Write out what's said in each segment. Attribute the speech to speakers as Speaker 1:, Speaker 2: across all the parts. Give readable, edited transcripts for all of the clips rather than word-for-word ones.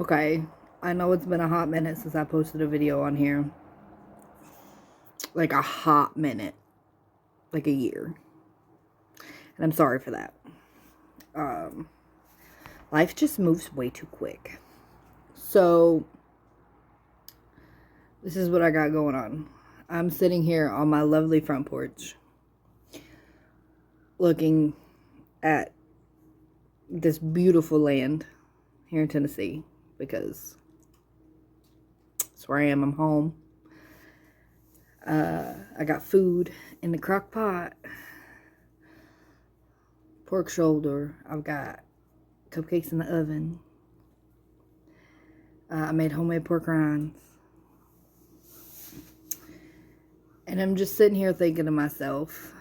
Speaker 1: Okay, I know it's been a hot minute since I posted a video on here. Like a hot minute. Like a year. And I'm sorry for that. Life just moves way too quick. So, this is what I got going on. I'm sitting here on my lovely front porch, looking at this beautiful land here in Tennessee, because that's where I am. I'm home. I got food in the crock pot, pork shoulder. I've got cupcakes in the oven. I made homemade pork rinds. And I'm just sitting here thinking to myself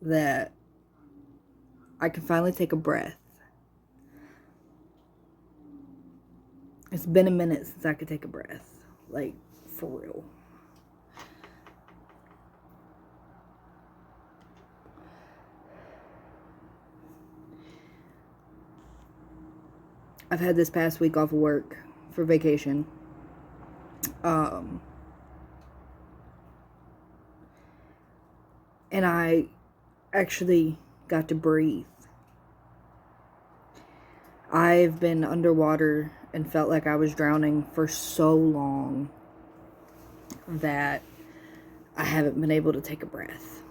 Speaker 1: that I can finally take a breath. It's been a minute since I could take a breath. Like, for real. I've had this past week off of work for vacation. And I actually got to breathe. I've been underwater and felt like I was drowning for so long that I haven't been able to take a breath.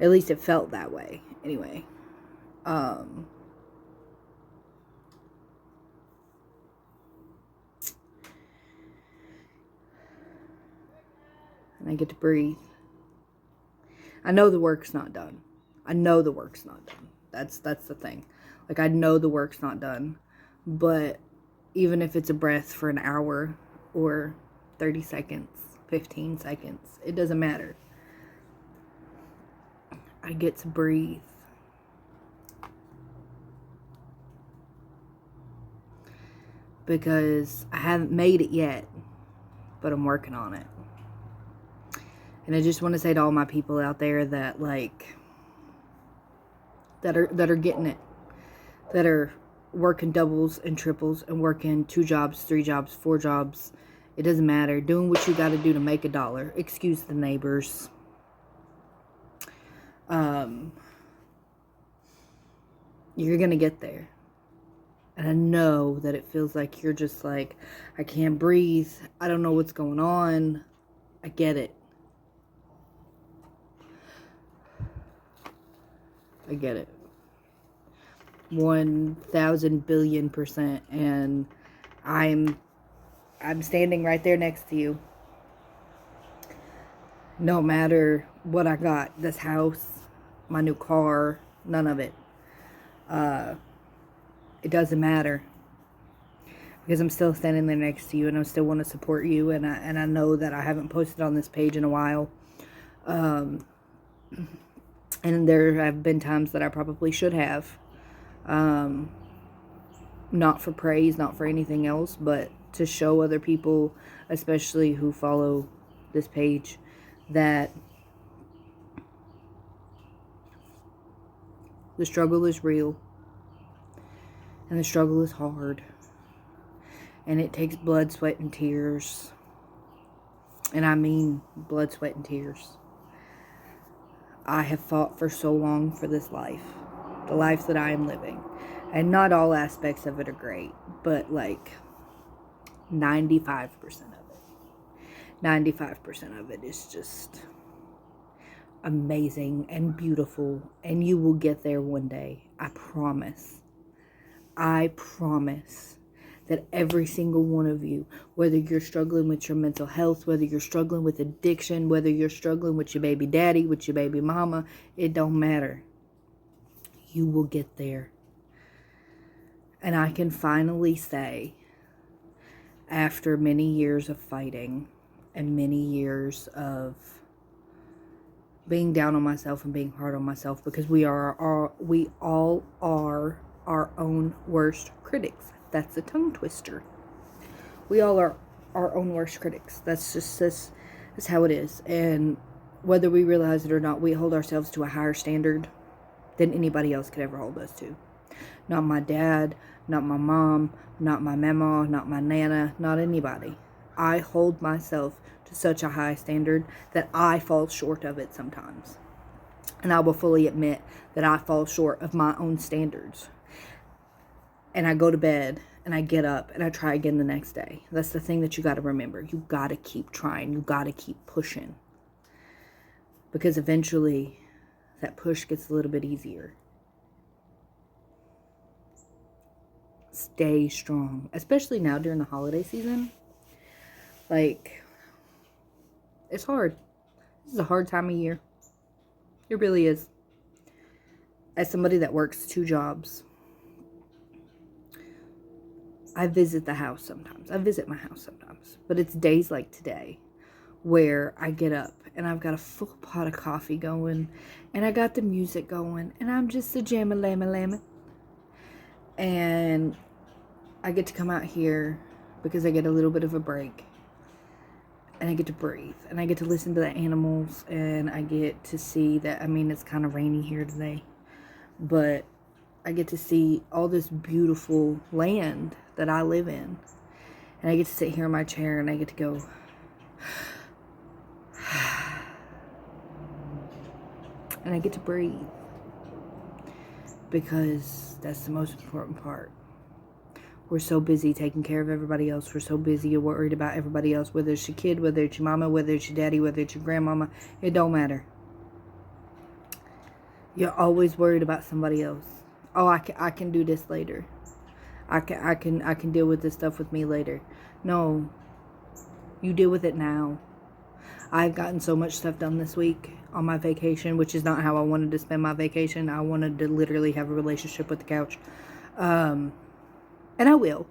Speaker 1: At least it felt that way, anyway. And I get to breathe. I know the work's not done. I know the work's not done. That's the thing. Like, I know the work's not done. But even if it's a breath for an hour or 30 seconds, 15 seconds, it doesn't matter. I get to breathe. Because I haven't made it yet, but I'm working on it. And I just want to say to all my people out there that, like, that are getting it, that are working doubles and triples and working 2 jobs, 3 jobs, 4 jobs. It doesn't matter. Doing what you got to do to make a dollar. Excuse the neighbors. You're going to get there. And I know that it feels like you're just like, I can't breathe. I don't know what's going on. I get it. I get it. 1,000 billion%. And I'm standing right there next to you. No matter what I got, this house, my new car, none of it. It doesn't matter. Because I'm still standing there next to you, and I still want to support you, and I know that I haven't posted on this page in a while. And there have been times that I probably should have. Not for praise, not for anything else, but to show other people, especially who follow this page, that the struggle is real. And the struggle is hard. And it takes blood, sweat, and tears. And I mean blood, sweat, and tears. I have fought for so long for this life. The life that I am living. And not all aspects of it are great. But like 95% of it. 95% of it is just amazing and beautiful. And you will get there one day. I promise. I promise that every single one of you, whether you're struggling with your mental health, whether you're struggling with addiction, whether you're struggling with your baby daddy, with your baby mama, it don't matter. You will get there. And I can finally say, after many years of fighting and many years of being down on myself and being hard on myself, because we all are our own worst critics. That's a tongue twister. We all are our own worst critics. That's how it is. And whether we realize it or not, we hold ourselves to a higher standard than anybody else could ever hold us to. Not my dad, not my mom, not my mama, not my nana, not anybody. I hold myself to such a high standard that I fall short of it sometimes. And I will fully admit that I fall short of my own standards. And I go to bed and I get up and I try again the next day. That's the thing that you got to remember. You got to keep trying. You got to keep pushing. Because eventually that push gets a little bit easier. Stay strong. Especially now during the holiday season. Like, it's hard. This is a hard time of year. It really is. As somebody that works 2 jobs, I visit the house sometimes. I visit my house sometimes. But it's days like today where I get up and I've got a full pot of coffee going and I got the music going and I'm just a jamma-lamma-lamma. And I get to come out here because I get a little bit of a break. And I get to breathe. And I get to listen to the animals. And I get to see that, I mean, it's kind of rainy here today. But I get to see all this beautiful land that I live in. And I get to sit here in my chair and I get to go... and I get to breathe. Because that's the most important part. We're so busy taking care of everybody else. We're so busy and worried about everybody else. Whether it's your kid, whether it's your mama, whether it's your daddy, whether it's your grandmama. It don't matter. You're always worried about somebody else. Oh, I can do this later. I can deal with this stuff with me later. No. You deal with it now. I've gotten so much stuff done this week on my vacation, which is not how I wanted to spend my vacation. I wanted to literally have a relationship with the couch. And I will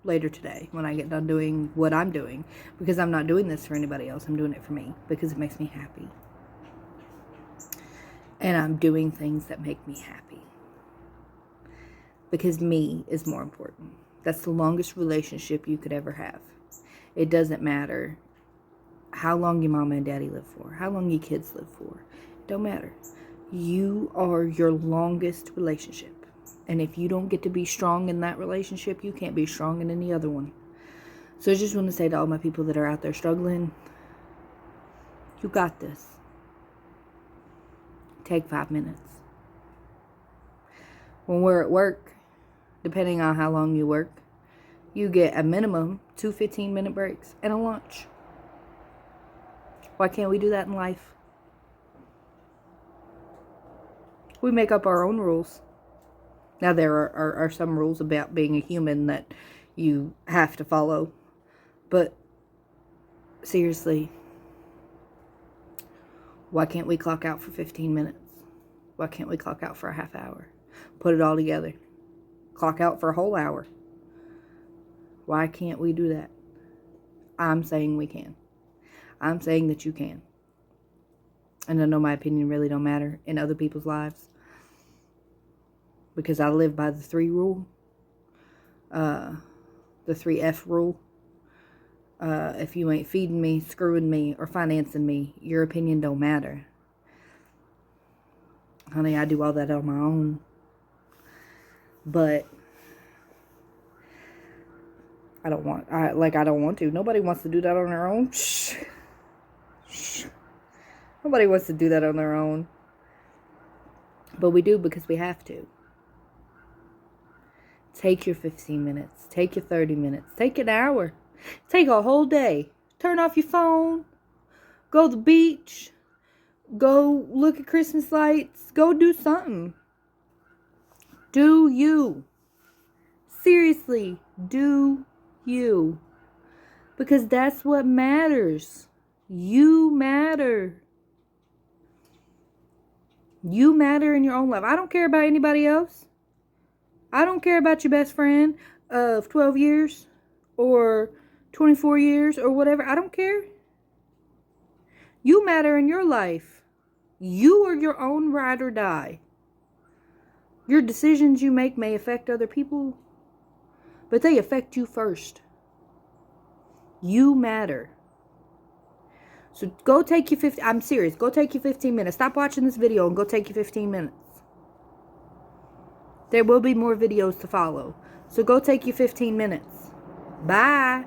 Speaker 1: later today when I get done doing what I'm doing. Because I'm not doing this for anybody else. I'm doing it for me. Because it makes me happy. And I'm doing things that make me happy. Because me is more important. That's the longest relationship you could ever have. It doesn't matter how long your mama and daddy live for. How long your kids live for. It don't matter. You are your longest relationship. And if you don't get to be strong in that relationship, you can't be strong in any other one. So I just want to say to all my people that are out there struggling, you got this. Take 5 minutes. When we're at work, depending on how long you work, you get a minimum 2 15-minute breaks and a lunch. Why can't we do that in life? We make up our own rules. Now, there are some rules about being a human that you have to follow. But, seriously, why can't we clock out for 15 minutes? Why can't we clock out for a half hour? Put it all together. Clock out for a whole hour. Why can't we do that? I'm saying we can. I'm saying that you can. And I know my opinion really don't matter in other people's lives. Because I live by the 3 rule. The 3F rule. If you ain't feeding me, screwing me, or financing me, your opinion don't matter. Honey, I do all that on my own. But I don't want to. Nobody wants to do that on their own. Shh. Nobody wants to do that on their own. But we do because we have to. Take your 15 minutes. Take your 30 minutes. Take an hour. Take a whole day. Turn off your phone. Go to the beach. Go look at Christmas lights. Go do something. Do you. Seriously, do you. Because that's what matters. You matter. You matter in your own life. I don't care about anybody else. I don't care about your best friend of 12 years or 24 years or whatever. I don't care. You matter in your life. You are your own ride or die. Your decisions you make may affect other people, but they affect you first. You matter. So go take your 15, I'm serious, go take your 15 minutes. Stop watching this video and go take your 15 minutes. There will be more videos to follow. So go take your 15 minutes. Bye.